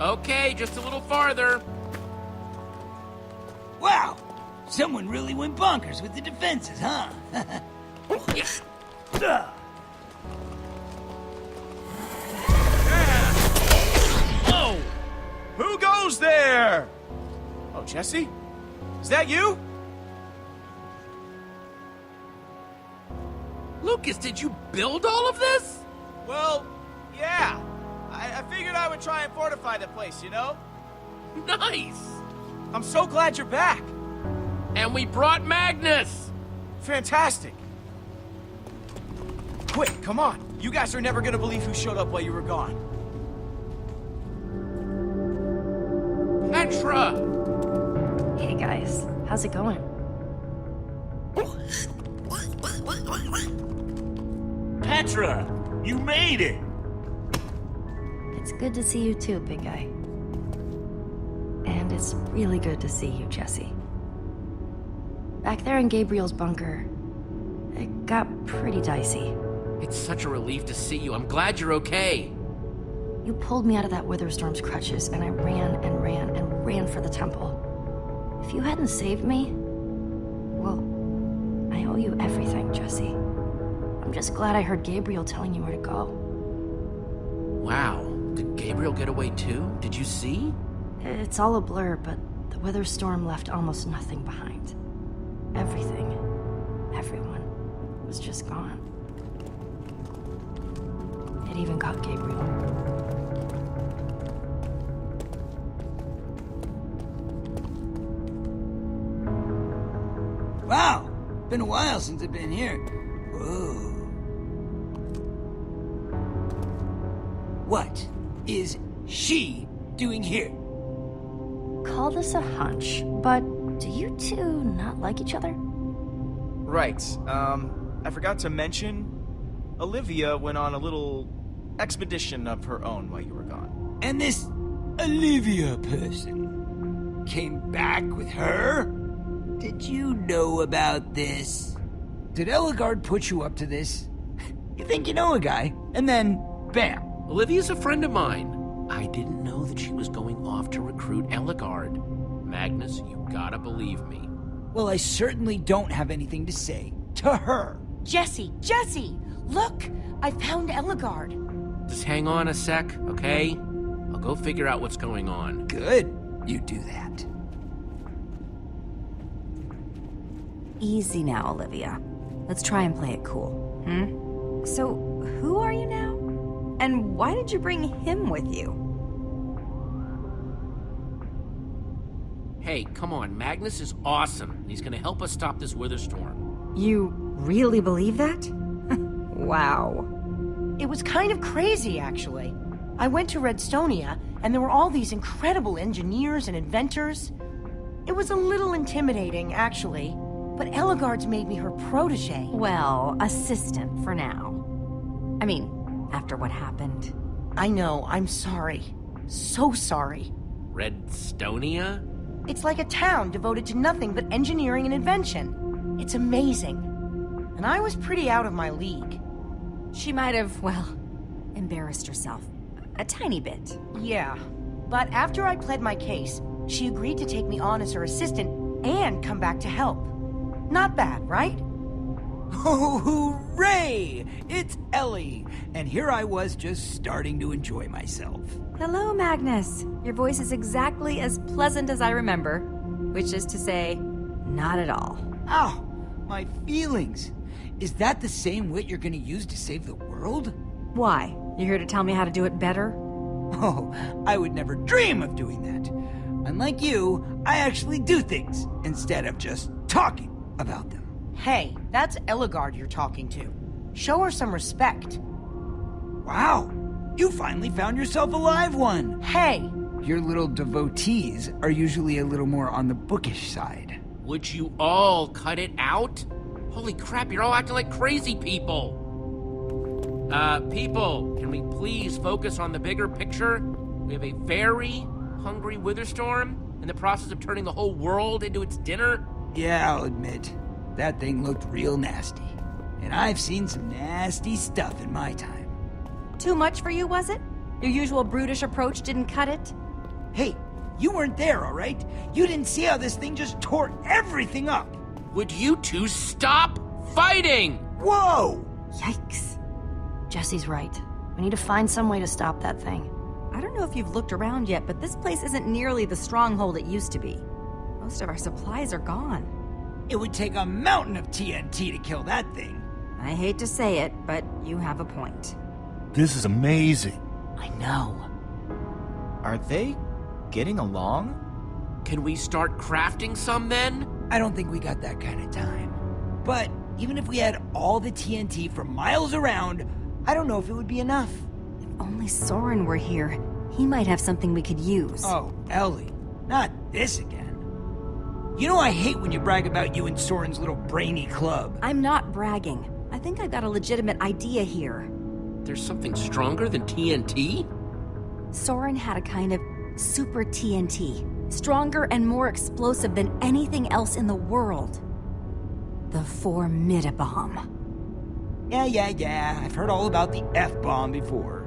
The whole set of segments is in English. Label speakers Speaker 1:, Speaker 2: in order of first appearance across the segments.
Speaker 1: Okay, just a little farther.
Speaker 2: Wow! Someone really went bonkers with the defenses, huh?
Speaker 1: Yes.
Speaker 3: Whoa! Who goes there? Oh, Jesse? Is that you?
Speaker 1: Lucas, did you build all of this?
Speaker 3: Well, yeah. I figured I would try and fortify the place, you know?
Speaker 1: Nice.
Speaker 3: I'm so glad you're back.
Speaker 1: And we brought Magnus.
Speaker 3: Fantastic. Quick, come on. You guys are never gonna believe who showed up while you were gone.
Speaker 1: Petra.
Speaker 4: Hey guys, how's it going?
Speaker 5: Petra, you made it!
Speaker 4: It's good to see you too, big guy. And it's really good to see you, Jesse. Back there in Gabriel's bunker, it got pretty dicey.
Speaker 1: It's such a relief to see you. I'm glad you're okay.
Speaker 4: You pulled me out of that Witherstorm's crutches, and I ran and ran and ran for the temple. If you hadn't saved me, well, I owe you everything, Jesse. I'm just glad I heard Gabriel telling you where to go.
Speaker 1: Wow. Did Gabriel get away too? Did you see?
Speaker 4: It's all a blur, but the Witherstorm left almost nothing behind. Everything, everyone, was just gone. It even got Gabriel.
Speaker 2: Wow! Been a while since I've been here. Whoa. What is she doing here?
Speaker 4: Call this a hunch, but do you two not like each other?
Speaker 3: Right. I forgot to mention, Olivia went on a little expedition of her own while you were gone.
Speaker 2: And this Olivia person came back with her? Did you know about this? Did Ellegaard put you up to this? You think you know a guy, and then, bam.
Speaker 1: Olivia's a friend of mine. I didn't know that she was going off to recruit Ellegaard. Magnus, you gotta believe me.
Speaker 2: Well, I certainly don't have anything to say to her.
Speaker 6: Jesse! Look! I found Ellegaard.
Speaker 1: Just hang on a sec, okay? I'll go figure out what's going on.
Speaker 2: Good. You do that.
Speaker 7: Easy now, Olivia. Let's try and play it cool, So, who are you now? And why did you bring him with you?
Speaker 1: Hey, come on, Magnus is awesome. He's gonna help us stop this Witherstorm.
Speaker 7: You really believe that? Wow.
Speaker 6: It was kind of crazy, actually. I went to Redstonia, and there were all these incredible engineers and inventors. It was a little intimidating, actually, but Ellegaard's made me her protege.
Speaker 7: Well, assistant for now. I mean, after what happened.
Speaker 6: I know, I'm sorry. So sorry.
Speaker 1: Redstonia?
Speaker 6: It's like a town devoted to nothing but engineering and invention. It's amazing. And I was pretty out of my league.
Speaker 7: She might have, well, embarrassed herself. A tiny bit.
Speaker 6: Yeah. But after I pled my case, she agreed to take me on as her assistant and come back to help. Not bad, right?
Speaker 2: Oh, hooray! It's Ellie! And here I was just starting to enjoy myself.
Speaker 7: Hello, Magnus. Your voice is exactly as pleasant as I remember, which is to say, not at all.
Speaker 2: Ow! My feelings! Is that the same wit you're gonna use to save the world?
Speaker 7: Why? You're here to tell me how to do it better?
Speaker 2: Oh, I would never dream of doing that. Unlike you, I actually do things instead of just talking about them.
Speaker 6: Hey, that's Ellegaard you're talking to. Show her some respect.
Speaker 2: Wow! You finally found yourself a live one!
Speaker 6: Hey!
Speaker 2: Your little devotees are usually a little more on the bookish side.
Speaker 1: Would you all cut it out? Holy crap, you're all acting like crazy people. People, can we please focus on the bigger picture? We have a very hungry Witherstorm in the process of turning the whole world into its dinner.
Speaker 2: Yeah, I'll admit, that thing looked real nasty. And I've seen some nasty stuff in my time.
Speaker 7: Too much for you, was it? Your usual brutish approach didn't cut it?
Speaker 2: Hey, you weren't there, all right? You didn't see how this thing just tore everything up.
Speaker 1: Would you two stop fighting?
Speaker 2: Whoa!
Speaker 4: Yikes. Jesse's right. We need to find some way to stop that thing.
Speaker 7: I don't know if you've looked around yet, but this place isn't nearly the stronghold it used to be. Most of our supplies are gone.
Speaker 2: It would take a mountain of TNT to kill that thing.
Speaker 7: I hate to say it, but you have a point.
Speaker 5: This is amazing.
Speaker 1: I know.
Speaker 3: Are they getting along?
Speaker 1: Can we start crafting some then?
Speaker 2: I don't think we got that kind of time. But even if we had all the TNT for miles around, I don't know if it would be enough.
Speaker 7: If only Soren were here, he might have something we could use.
Speaker 2: Oh, Ellie, not this again. You know I hate when you brag about you and Soren's little brainy club.
Speaker 7: I'm not bragging. I think I've got a legitimate idea here.
Speaker 1: There's something stronger than TNT?
Speaker 7: Soren had a kind of super TNT, stronger and more explosive than anything else in the world. The Formidabomb.
Speaker 2: Yeah. I've heard all about the F-bomb before.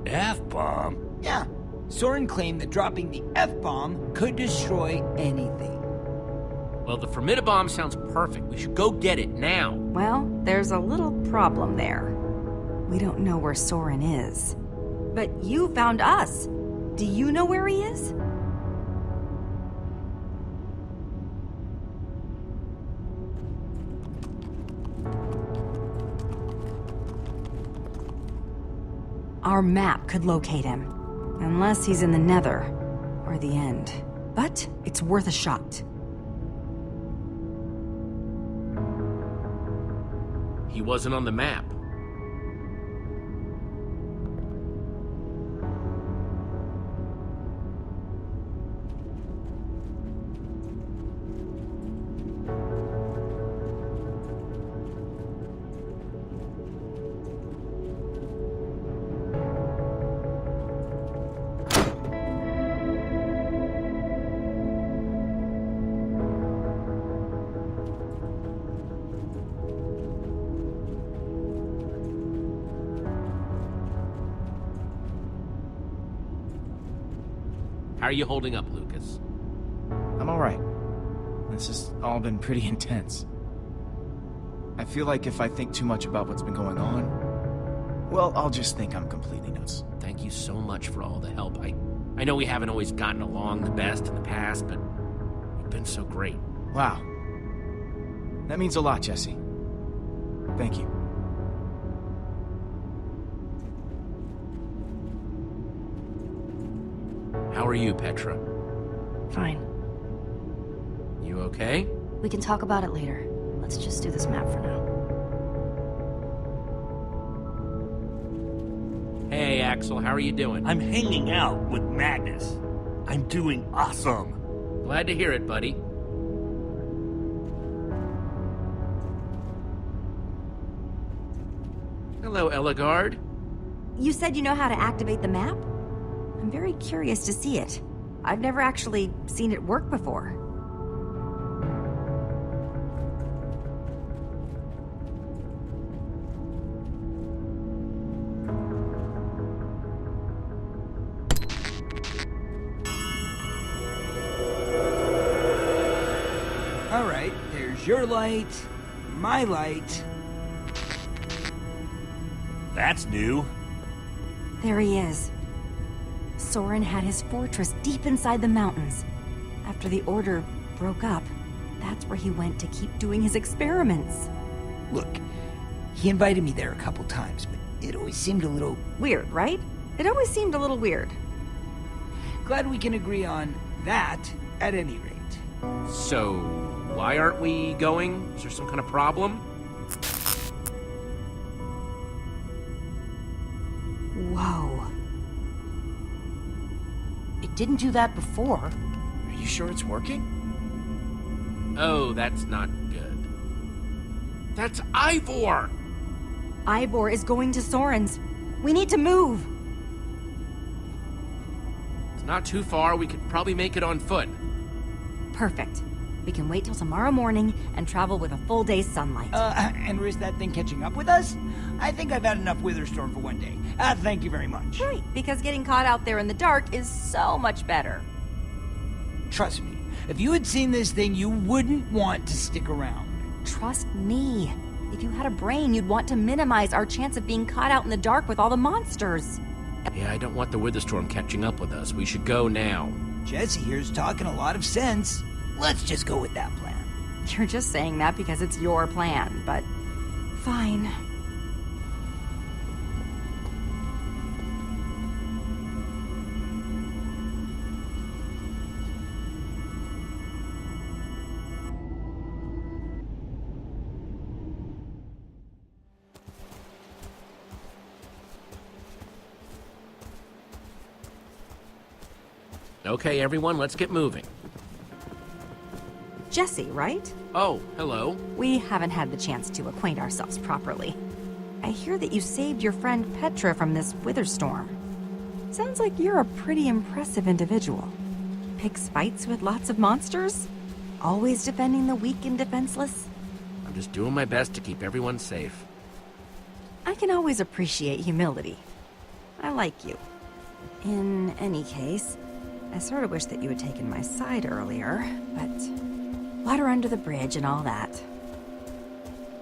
Speaker 5: F-bomb?
Speaker 2: Yeah. Soren claimed that dropping the F-bomb could destroy anything.
Speaker 1: Well, the Formidabomb sounds perfect. We should go get it now.
Speaker 7: Well, there's a little problem there. We don't know where Soren is. But you found us. Do you know where he is? Our map could locate him. Unless he's in the Nether. Or the End. But it's worth a shot.
Speaker 1: He wasn't on the map. How are you holding up, Lucas?
Speaker 3: I'm alright. This has all been pretty intense. I feel like if I think too much about what's been going on, well, I'll just think I'm completely nuts.
Speaker 1: Thank you so much for all the help. I know we haven't always gotten along the best in the past, but you've been so great.
Speaker 3: Wow. That means a lot, Jesse. Thank you.
Speaker 1: How are you, Petra?
Speaker 4: Fine.
Speaker 1: You okay?
Speaker 4: We can talk about it later. Let's just do this map for now.
Speaker 1: Hey, Axel, how are you doing?
Speaker 5: I'm hanging out with Magnus. I'm doing awesome.
Speaker 1: Glad to hear it, buddy. Hello, Ellegaard.
Speaker 7: You said you know how to activate the map? I'm very curious to see it. I've never actually seen it work before.
Speaker 2: All right, there's your light, my light.
Speaker 5: That's new.
Speaker 7: There he is. Soren had his fortress deep inside the mountains. After the Order broke up, that's where he went to keep doing his experiments.
Speaker 2: Look, he invited me there a couple times, but it always seemed a little...
Speaker 7: Weird, right? It always seemed a little weird.
Speaker 2: Glad we can agree on that, at any rate.
Speaker 1: So, why aren't we going? Is there some kind of problem?
Speaker 7: Whoa.
Speaker 6: It didn't do that before.
Speaker 3: Are you sure it's working?
Speaker 1: Oh, that's not good. That's Ivor!
Speaker 7: Ivor is going to Soren's. We need to move.
Speaker 1: It's not too far. We could probably make it on foot.
Speaker 7: Perfect. We can wait till tomorrow morning and travel with a full day's sunlight.
Speaker 2: And risk that thing catching up with us? I think I've had enough Witherstorm for one day. Thank you very much.
Speaker 7: Right, because getting caught out there in the dark is so much better.
Speaker 2: Trust me, if you had seen this thing, you wouldn't want to stick around.
Speaker 7: Trust me. If you had a brain, you'd want to minimize our chance of being caught out in the dark with all the monsters.
Speaker 1: Yeah, I don't want the Witherstorm catching up with us. We should go now.
Speaker 2: Jesse here's talking a lot of sense. Let's just go with that plan.
Speaker 7: You're just saying that because it's your plan, but fine.
Speaker 1: Okay, everyone, let's get moving.
Speaker 7: Jesse, right?
Speaker 1: Oh, hello.
Speaker 7: We haven't had the chance to acquaint ourselves properly. I hear that you saved your friend Petra from this Witherstorm. Sounds like you're a pretty impressive individual. Picks fights with lots of monsters? Always defending the weak and defenseless?
Speaker 1: I'm just doing my best to keep everyone safe.
Speaker 7: I can always appreciate humility. I like you. In any case, I sort of wish that you had taken my side earlier, but water under the bridge and all that.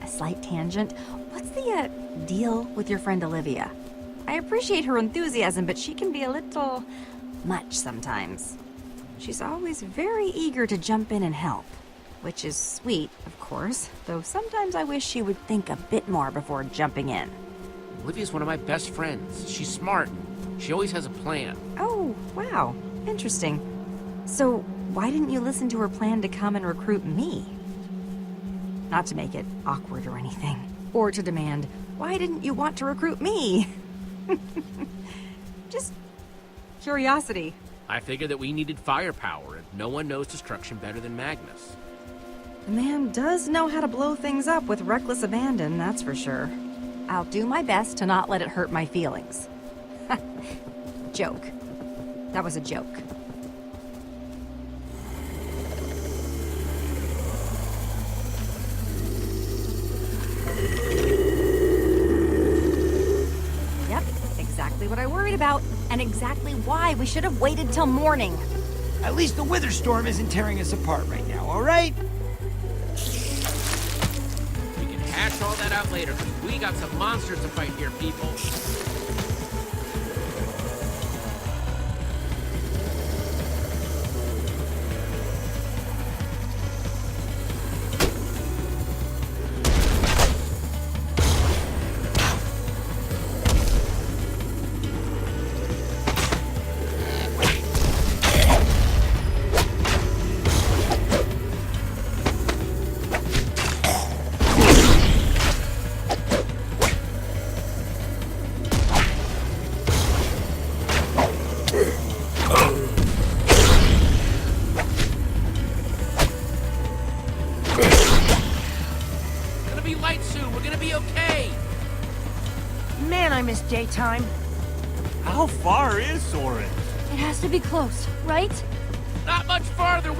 Speaker 7: A slight tangent. What's the deal with your friend Olivia? I appreciate her enthusiasm, but she can be a little much sometimes. She's always very eager to jump in and help, which is sweet, of course, though sometimes I wish she would think a bit more before jumping in.
Speaker 1: Olivia's one of my best friends. She's smart. She always has a plan.
Speaker 7: Oh, wow. Interesting. So, why didn't you listen to her plan to come and recruit me? Not to make it awkward or anything. Or to demand, why didn't you want to recruit me? Just curiosity.
Speaker 1: I figured that we needed firepower, and no one knows destruction better than Magnus.
Speaker 7: The man does know how to blow things up with reckless abandon, that's for sure. I'll do my best to not let it hurt my feelings. Joke. That was a joke. Yep, exactly what I worried about, and exactly why we should have waited till morning.
Speaker 2: At least the Witherstorm isn't tearing us apart right now, all right?
Speaker 1: We can hash all that out later, because we got some monsters to fight here, people.
Speaker 6: Daytime.
Speaker 5: How far is Soren?
Speaker 4: It has to be close, right?
Speaker 1: Not much farther,